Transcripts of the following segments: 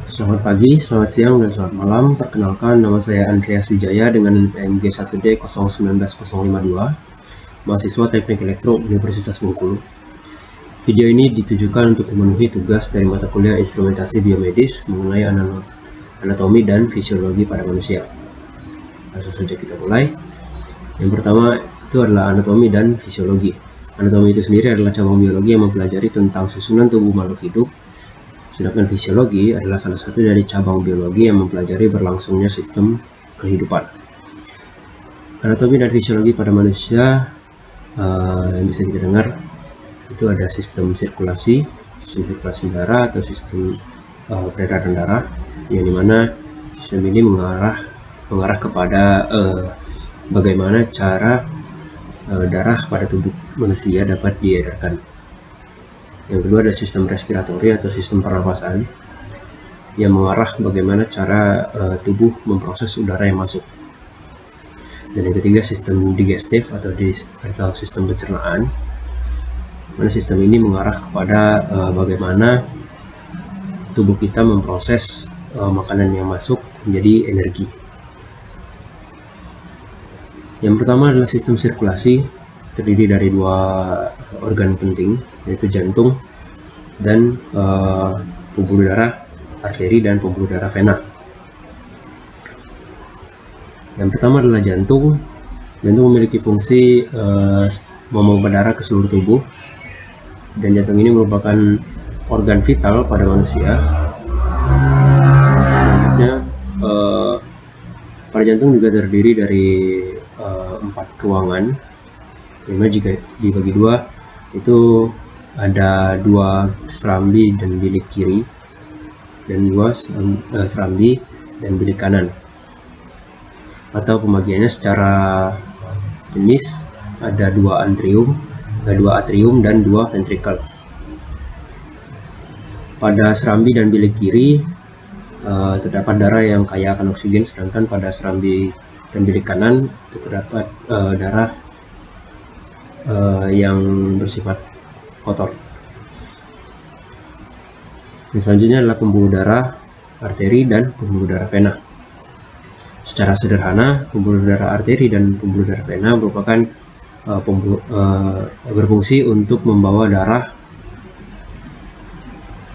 Selamat pagi, selamat siang, dan selamat malam. Perkenalkan, nama saya Andreas Wijaya dengan NPM G1D 019052, mahasiswa Teknik Elektro Universitas Bengkulu. Video ini ditujukan untuk memenuhi tugas dari mata kuliah Instrumentasi Biomedis mengenai anatomi dan fisiologi pada manusia. Langsung saja kita mulai. Yang pertama itu adalah anatomi dan fisiologi. Anatomi itu sendiri adalah cabang biologi yang mempelajari tentang susunan tubuh makhluk hidup. Sedangkan fisiologi adalah salah satu dari cabang biologi yang mempelajari berlangsungnya sistem kehidupan. Anatomi dan fisiologi pada manusia yang bisa kita dengar itu ada sistem sirkulasi darah atau sistem peredaran darah, yang dimana sistem ini mengarah kepada bagaimana cara darah pada tubuh manusia dapat diedarkan. Yang kedua ada sistem respiratori atau sistem pernapasan yang mengarah bagaimana cara tubuh memproses udara yang masuk. Dan yang ketiga sistem digestif atau sistem pencernaan, mana sistem ini mengarah kepada bagaimana tubuh kita memproses makanan yang masuk menjadi energi. Yang pertama adalah sistem sirkulasi, terdiri dari dua organ penting, yaitu jantung dan pembuluh darah arteri dan pembuluh darah vena. Yang pertama adalah jantung. Jantung memiliki fungsi memompa darah ke seluruh tubuh, dan jantung ini merupakan organ vital pada manusia. Selanjutnya, pada jantung juga terdiri dari 4 ruangan, dimana jika dibagi dua itu ada 2 serambi dan bilik kiri dan 2 serambi dan bilik kanan. Atau pembagiannya secara jenis ada 2 atrium dan 2 ventrikel. Pada serambi dan bilik kiri terdapat darah yang kaya akan oksigen, sedangkan pada serambi dan bilik kanan itu terdapat darah yang bersifat kotor. Dan selanjutnya adalah pembuluh darah arteri dan pembuluh darah vena. Secara sederhana, pembuluh darah arteri dan pembuluh darah vena merupakan berfungsi untuk membawa darah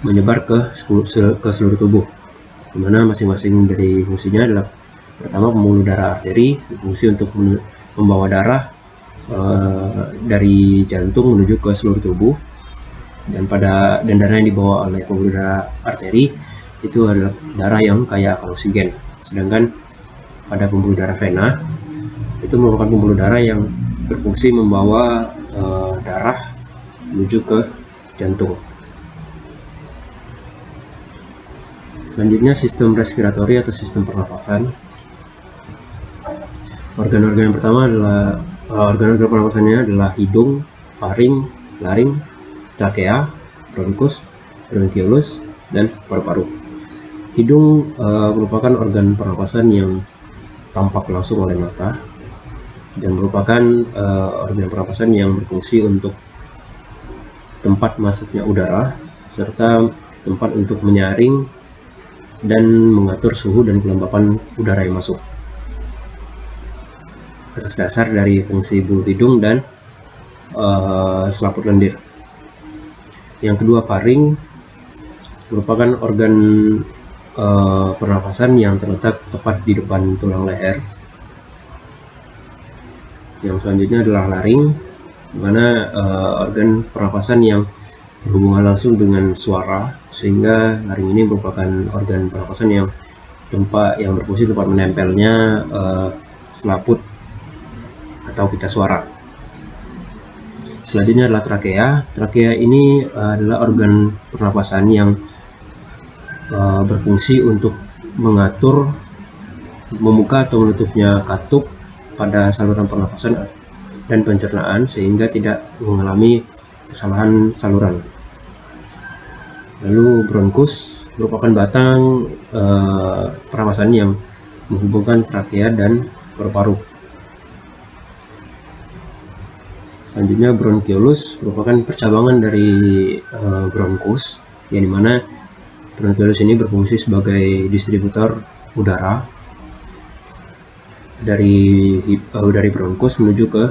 menyebar ke seluruh tubuh, di mana masing-masing dari fungsinya adalah: pertama, pembuluh darah arteri berfungsi untuk membawa darah dari jantung menuju ke seluruh tubuh, dan darah yang dibawa oleh pembuluh darah arteri itu adalah darah yang kaya akan oksigen. Sedangkan pada pembuluh darah vena itu merupakan pembuluh darah yang berfungsi membawa darah menuju ke jantung. Selanjutnya sistem respiratori atau sistem pernapasan. Organ-organ yang pertama adalah organ-organ pernapasannya adalah hidung, faring, laring, trakea, bronkus, bronkiolus, dan paru-paru. Hidung merupakan organ pernapasan yang tampak langsung oleh mata dan merupakan organ pernapasan yang berfungsi untuk tempat masuknya udara serta tempat untuk menyaring dan mengatur suhu dan kelembapan udara yang masuk atas dasar dari fungsi bulu hidung dan selaput lendir. Yang kedua, faring merupakan organ pernapasan yang terletak tepat di depan tulang leher. Yang selanjutnya adalah laring, di mana organ pernapasan yang berhubungan langsung dengan suara, sehingga laring ini merupakan organ pernapasan yang berfungsi tempat menempelnya selaput atau pita suara. Selanjutnya adalah trakea. Trakea ini adalah organ pernapasan yang berfungsi untuk mengatur, membuka atau menutupnya katup pada saluran pernapasan dan pencernaan sehingga tidak mengalami kesalahan saluran. Lalu bronkus merupakan batang pernapasan yang menghubungkan trakea dan paru-paru. Selanjutnya bronkiolus merupakan percabangan dari bronkus, yang dimana Bronchiolus ini berfungsi sebagai distributor udara dari bronkus menuju ke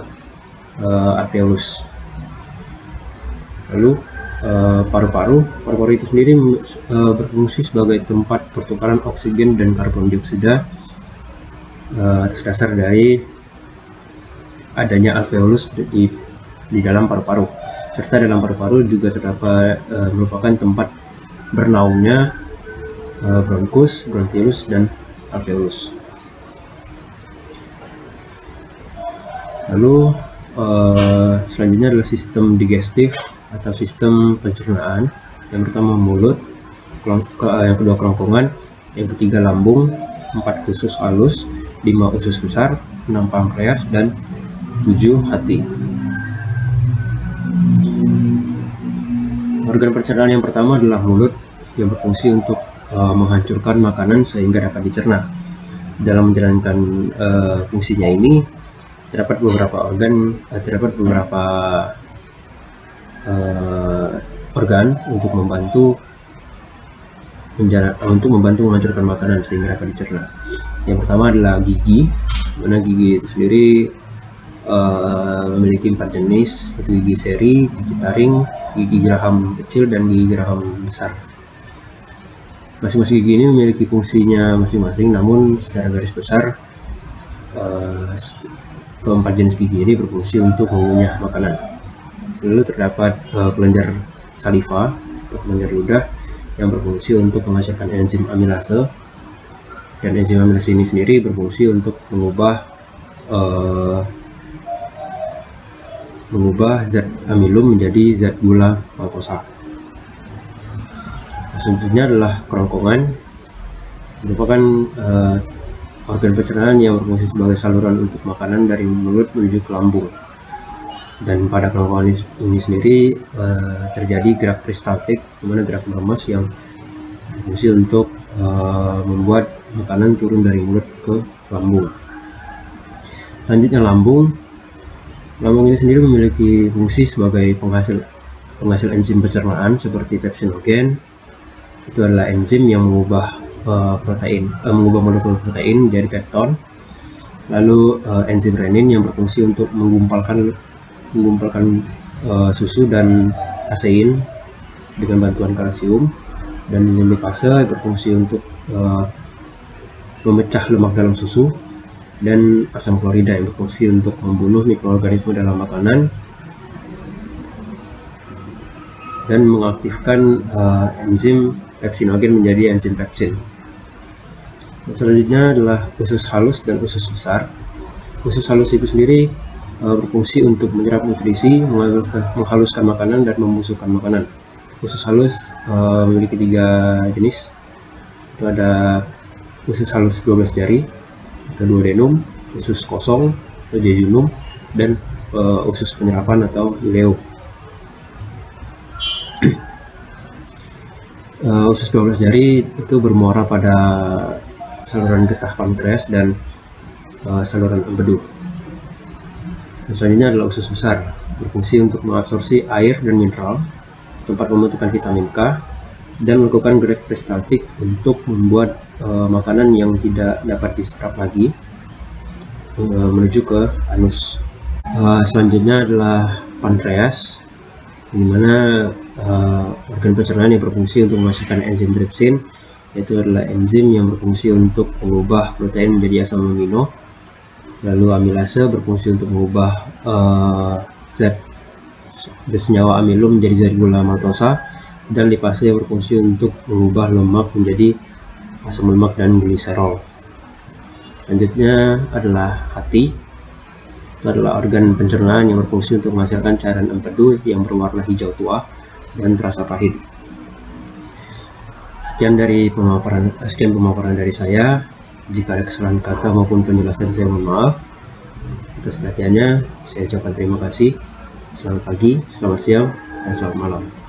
alveolus. Lalu paru-paru itu sendiri berfungsi sebagai tempat pertukaran oksigen dan karbon dioksida atas dasar dari adanya alveolus di dalam paru-paru, serta dalam paru-paru juga terdapat merupakan tempat bernaungnya bronkus, bronchiolus, dan alveolus. Lalu selanjutnya adalah sistem digestif atau sistem pencernaan. Yang pertama mulut, yang kedua kerongkongan, yang ketiga lambung, 4 usus halus, 5 usus besar, 6 pankreas, dan 7 hati. Organ pencernaan yang pertama adalah mulut, yang berfungsi untuk menghancurkan makanan sehingga dapat dicerna. Dalam menjalankan fungsinya ini terdapat beberapa organ untuk membantu menghancurkan makanan sehingga dapat dicerna. Yang pertama adalah gigi, mana gigi itu sendiri memiliki 4 jenis, yaitu gigi seri, gigi taring, gigi geraham kecil, dan gigi geraham besar. Masing-masing gigi ini memiliki fungsinya masing-masing, namun secara garis besar keempat jenis gigi ini berfungsi untuk mengunyah makanan. Lalu terdapat kelenjar saliva atau kelenjar ludah yang berfungsi untuk menghasilkan enzim amilase, dan enzim amilase ini sendiri berfungsi untuk mengubah zat amilum menjadi zat gula maltosa. Selanjutnya adalah kerongkongan, merupakan organ pencernaan yang berfungsi sebagai saluran untuk makanan dari mulut menuju ke lambung. Dan pada kerongkongan ini sendiri terjadi gerak peristaltik, di mana gerak meremas yang berfungsi untuk membuat makanan turun dari mulut ke lambung. Selanjutnya lambung. Lambung ini sendiri memiliki fungsi sebagai penghasil enzim pencernaan seperti pepsinogen. Itu adalah enzim yang mengubah molekul protein menjadi pepton. Lalu enzim renin yang berfungsi untuk menggumpalkan susu dan kasein dengan bantuan kalsium, dan enzim lipase berfungsi untuk memecah lemak dalam susu, dan asam klorida yang berfungsi untuk membunuh mikroorganisme dalam makanan dan mengaktifkan enzim pepsinogen menjadi enzim pepsin. Selanjutnya adalah usus halus dan usus besar. Usus halus itu sendiri berfungsi untuk menyerap nutrisi, menghaluskan makanan, dan membusukkan makanan. Usus halus memiliki 3 jenis. Itu ada usus halus 12 jari atau duodenum, usus kosong atau jejunum, dan usus penyerapan atau ileum. Usus 12 jari itu bermuara pada saluran getah pankreas dan saluran empedu. Selanjutnya adalah usus besar, berfungsi untuk mengabsorpsi air dan mineral, tempat pembentukan vitamin K, dan melakukan gerak peristaltik untuk membuat makanan yang tidak dapat diserap lagi menuju ke anus. Selanjutnya adalah pankreas, di mana organ pencernaan yang berfungsi untuk menghasilkan enzim trypsin, yaitu adalah enzim yang berfungsi untuk mengubah protein menjadi asam amino. Lalu amilase berfungsi untuk mengubah zat senyawa amilum menjadi zat gula maltosa, dan lipase yang berfungsi untuk mengubah lemak menjadi asam lemak dan gliserol. Selanjutnya adalah hati. Itu adalah organ pencernaan yang berfungsi untuk menghasilkan cairan empedu yang berwarna hijau tua dan terasa pahit. Sekian pemaparan dari saya. Jika ada kesalahan kata maupun penjelasan, saya mohon maaf. Atas perhatiannya, saya ucapkan terima kasih. Selamat pagi, selamat siang, dan selamat malam.